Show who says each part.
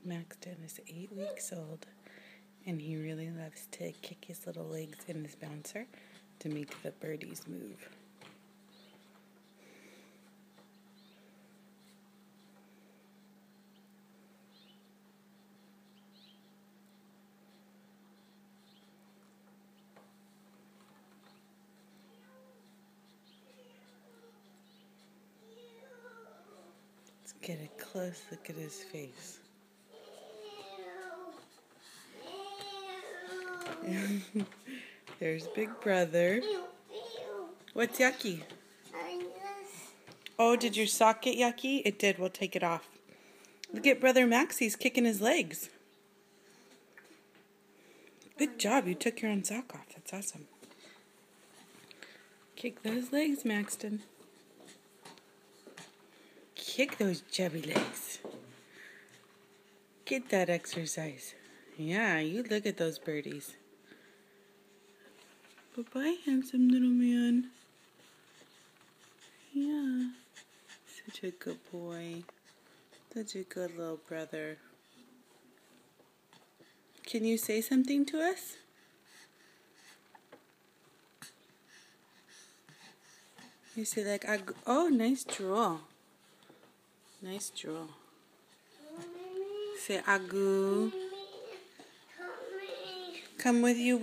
Speaker 1: Maxton is 8 weeks old, and he really loves to kick his little legs in his bouncer to make the birdies move. Let's get a close look at his face. There's Big Brother. What's yucky? Oh, did your sock get yucky? It did. We'll take it off. Look at Brother Max. He's kicking his legs. Good job. You took your own sock off. That's awesome. Kick those legs, Maxton. Kick those chubby legs. Get that exercise. Yeah, you look at those birdies. Bye-bye, handsome little man. Yeah. Such a good boy. Such a good little brother. Can you say something to us? You say like, oh, nice drool. Nice drool. Say agoo. Come with you.